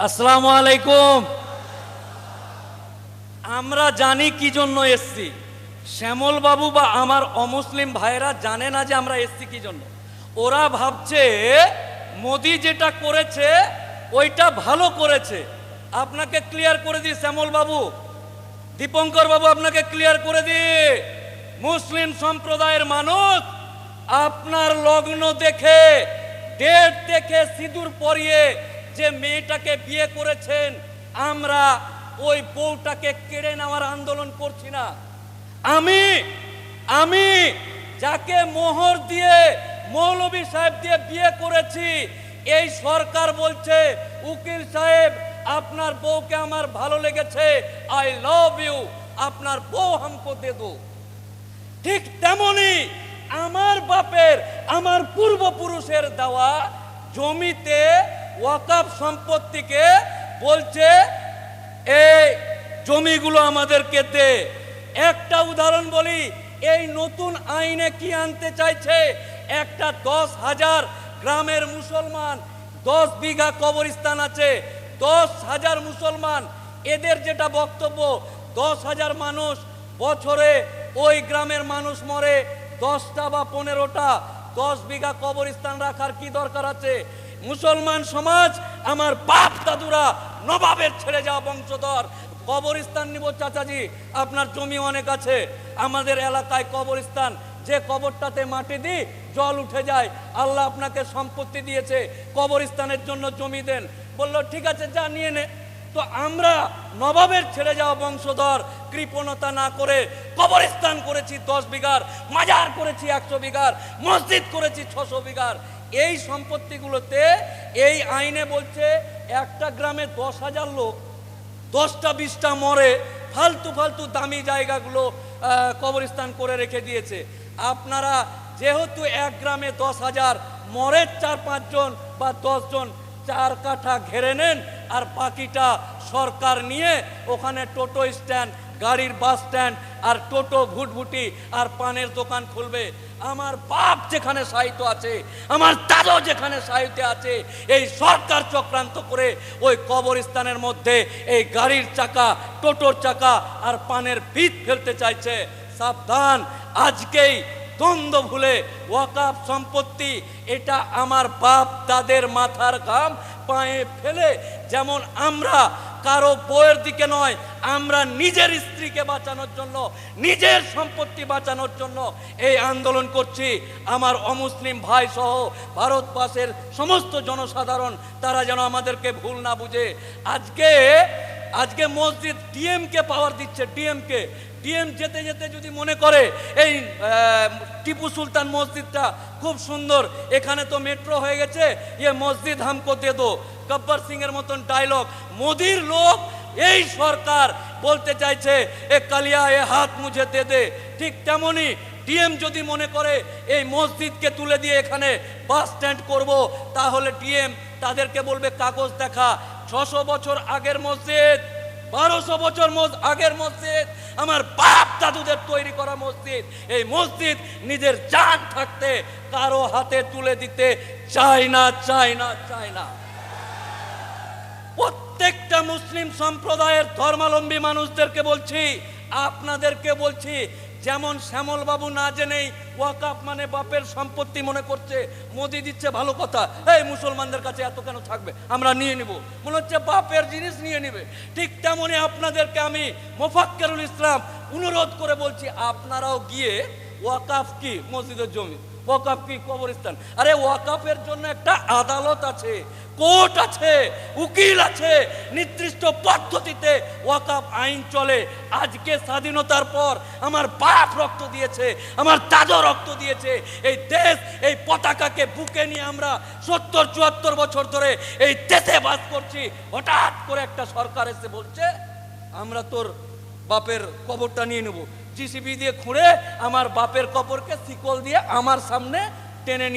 আসসালামু আলাইকুম। আমরা জানি কি জন্য এসছি। শ্যামল বাবু বা আমার অমুসলিম ভাইরা জানে না যে আমরা এসছি কি জন্য। ওরা ভাবছে মোদি যেটা করেছে ওইটা ভালো করেছে। আপনাকে ক্লিয়ার করে দিই শ্যামল বাবু, দীপঙ্কর বাবু, আপনাকে ক্লিয়ার করে দিই, মুসলিম সম্প্রদায়ের মানুষ আপনার লগ্ন দেখে, ডেট দেখে, সিঁদুর পরিয়ে যে মেয়েটাকে বিয়ে করেছেন, আমরা ওই বউটাকে কেড়ে নেওয়ার আন্দোলন করছি না। আমি যাকে মোহর দিয়ে, মৌলভী সাহেব দিয়ে বিয়ে করেছি, এই সরকার বলছে উকিল সাহেব আপনার বউকে আমার ভালো লেগেছে, আই লাভ ইউ, আপনার বউ হামকো দে দো। ঠিক তেমনি আমার বাপের, আমার পূর্বপুরুষের দেওয়া জমিতে ওয়াকফ সম্পত্তিকে বলছে এই জমিগুলো আমাদেরকে দে। একটা উদাহরণ বলি, এই নতুন আইনে কি আনতে চাইছে, একটা 10,000 গ্রামের মুসলমান, 10 বিঘা কবরস্থান আছে, 10,000 মুসলমান, এদের যেটা বক্তব্য 10,000 মানুষ বছরে ওই গ্রামের মানুষ মরে, 10টা বা 15টা, 10 বিঘা কবরস্থান রাখার কি দরকার আছে? মুসলমান সমাজ, আমার বাপ দাদুরা নবাবের ছেড়ে যাওয়া বংশধর, কবরস্থান নিব চাচাজি, আপনার জমি অনেক আছে, আমাদের এলাকায় কবরস্থান, যে কবরটাতে মাটি দিই জল উঠে যায়, আল্লাহ আপনাকে সম্পত্তি দিয়েছে, কবরস্থানের জন্য জমি দেন। বললো ঠিক আছে, যা নিয়ে নে। তো আমরা নবাবের ছেড়ে যাওয়া বংশধর কৃপণতা না করে কবরস্থান করেছি 10 বিঘার, মাজার করেছি 100 বিঘার, মসজিদ করেছি 600 বিঘার। এই সম্পত্তিগুলোতে এই আইনে বলছে একটা গ্রামে 10,000 লোক, 10টা 20টা মরে, ফালতু ফালতু দামি জায়গাগুলো কবরস্থান করে রেখে দিয়েছে। আপনারা যেহেতু এক গ্রামে 10,000 মরে 4-5 জন বা 10 জন, 4 কাঠা ঘেরে নেন, আর বাকিটা সরকার নিয়ে ওখানে টোটো স্ট্যান্ড, গাড়ির বাস স্ট্যান্ড, আর টোটো ভুটভুটি আর পানের দোকান খুলবে। আমার বাপ যেখানে সাহিত্য আছে, আমার দাদু যেখানে সাহিত্য আছে, এই সরকার চক্রান্ত করে ওই কবরস্থানের মধ্যে এই গাড়ির চাকা, টোটোর চাকা আর পানের ভিত ফেলতে চাইছে। সাবধান, আজকেই দ্বন্দ্ব ভুলে ওয়াকফ সম্পত্তি, এটা আমার বাপ দাদের মাথার ঘাম পায়ে ফেলে, যেমন আমরা কারো বউয়ের দিকে নয়, আমরা নিজের স্ত্রীকে বাঁচানোর জন্য, নিজের সম্পত্তি বাঁচানোর জন্য এই আন্দোলন করছি। আমার অমুসলিম ভাই সহ ভারতবর্ষের সমস্ত জনসাধারণ, তারা যেন আমাদেরকে ভুল না বুঝে। আজকে মসজিদ ডিএমকে পাওয়ার দিচ্ছে, ডিএম যেতে যেতে যদি মনে করে এই টিপু সুলতান মসজিদটা খুব সুন্দর, এখানে তো মেট্রো হয়ে গেছে, ये মসজিদ হামকো দে দো, গব্বর সিং এর মতন ডায়লগ। মোদির লোক, এই সরকার বলতে চাইছে এ কালিয়া এ হাত মুঝে দে দে। ঠিক তেমনি ডিএম যদি মনে করে এই মসজিদকে তুলে দিয়ে এখানে বাস স্ট্যান্ড করব, তাহলে ডিএম তাদেরকে বলবে কাগজ দেখা। 600 বছর আগের মসজিদ, 1200 বছর আগের মসজিদ, আমার বাপ দাদুদের তৈরি করা মসজিদ, এই মসজিদ নিজের জান থাকতে কারো হাতে তুলে দিতে চায় না। প্রত্যেকটা মুসলিম সম্প্রদায়ের ধর্মাবলম্বী মানুষদেরকে বলছি, আপনাদেরকে বলছি, যেমন শ্যামল বাবু না জেনেই ওয়াকফ মানে বাপের সম্পত্তি মনে করছে, মোদি দিচ্ছে ভালো কথা, এই মুসলমানদের কাছে এত কেন থাকবে, আমরা নিয়ে নিব, মনে হচ্ছে বাপের জিনিস নিয়ে নিবে। ঠিক তেমনি আপনাদেরকে আমি মোফাক্কেরুল ইসলাম অনুরোধ করে বলছি, আপনারাও গিয়ে ওয়াকফ কি মসজিদের জমি, ওয়াকফ কি কবরস্থান, আরে ওয়াকফের জন্য একটা আদালত আছে, কোর্ট আছে, উকিল আছে, নির্দিষ্ট পদ্ধতিতে ওয়াকফ আইন চলে। আজকে স্বাধীনতার পর আমার বাপ রক্ত দিয়েছে, আমার দাদু রক্ত দিয়েছে, এই দেশ, এই পতাকাকে বুকে নিয়ে আমরা 70-74 বছর ধরে এই দেশে বাস করছি। হঠাৎ করে একটা সরকার এসে বলছে আমরা তোর বাপের কবরটা নিয়ে নেব, জিসিবি দিয়ে খুঁড়ে আমার বাপের কবরকে শিকল দিয়ে আমার সামনে টেনে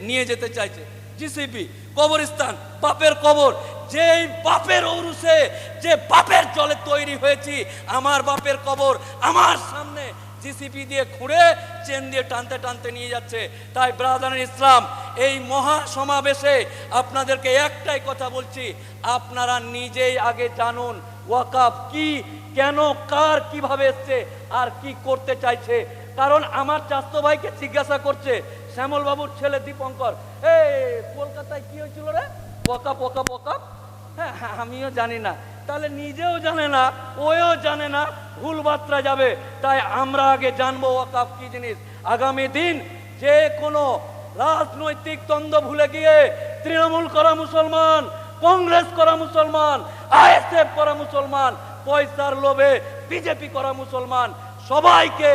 নিয়ে যেতে চাইছে। জিসিবি, কবরস্থান, বাপের কবর, যে বাপের ঔরসে, যে বাপের জলে তৈরি হয়েছি, আমার বাপের কবর আমার সামনে জিসিপি দিয়ে খুঁড়ে চেন দিয়ে টানতে টানতে নিয়ে যাচ্ছে। তাই ব্রাদার ইসলাম, এই মহা সমাবেশে আপনাদেরকে একটাই কথা বলছি, আপনারা নিজেই আগে জানুন ওয়াকাফ কি, কেন, কার, কিভাবে এসছে আর কি করতে চাইছে। কারণ আমার চাস্তো ভাইকে জিজ্ঞাসা করছে শ্যামল বাবুর ছেলে দীপঙ্কর, এই কলকাতায় কি হয়েছিল রে, ওয়াকাফ ওয়াকাফ ওয়াকাফ। হ্যাঁ, আমিও জানি না, তাহলে নিজেও জানে না, ওও জানে না, ভুল বার্তা যাবে। তাই আমরা আগে জানবো ওয়াকাফ কি জিনিস। আগামী দিন যে কোনো রাজনৈতিক দ্বন্দ্ব ভুলে গিয়ে তৃণমূল করা মুসলমান, কংগ্রেস করা মুসলমান, আইএসএফ করা মুসলমান, পয়সার লোভে বিজেপি করা মুসলমান, সবাইকে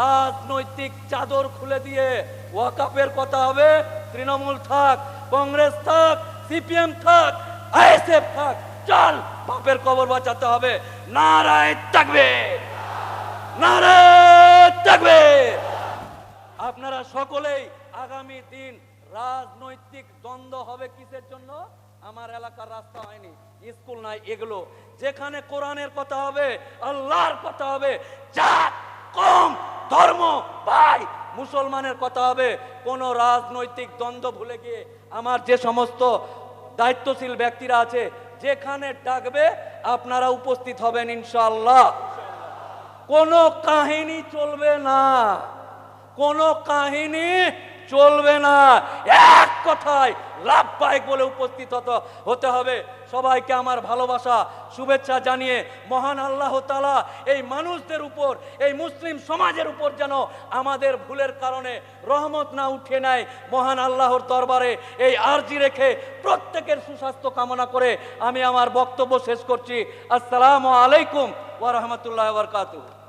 রাজনৈতিক চাদর খুলে দিয়ে ওয়াকাফের কথা হবে। তৃণমূল থাক, কংগ্রেস থাক, সিপিএম থাক, আইএসএফ থাক, চল বাপের কবর বাঁচাতে হবে। নারায়ে তাকবীর, নারায়ে তাকবীর। আপনারা সকলেই আগামী দিন রাজনৈতিক দ্বন্দ্ব হবে কিসের জন্য? আমার এলাকার রাস্তা হয়নি, স্কুল নাই, এগুলো যেখানে কোরআনের কথা হবে, আল্লাহর কথা হবে, জাত, কম, ধর্ম, ভাই, মুসলমানের কথা হবে। কোন রাজনৈতিক দ্বন্দ্ব ভুলে গিয়ে আমার যে সমস্ত দায়িত্বশীল ব্যক্তিরা আছে, যেখানে ডাকবে আপনারা উপস্থিত হবেন ইনশাআল্লাহ। কোনো কাহিনী চলবে না, কোনো কাহিনী চলবে না, এক কথায় লাভবাহিক বলে উপস্থিত হতে হবে। সবাইকে আমার ভালোবাসা শুভেচ্ছা জানিয়ে মহান আল্লাহ তাআলা এই মানুষদের উপর, এই মুসলিম সমাজের উপর যেন আমাদের ভুলের কারণে রহমত না উঠে নেয়, মহান আল্লাহর দরবারে এই আরজি রেখে প্রত্যেকের সুস্বাস্থ্য কামনা করে আমি আমার বক্তব্য শেষ করছি। আসসালামু আলাইকুম ওয়া রাহমাতুল্লাহি ওয়া বারাকাতুহু।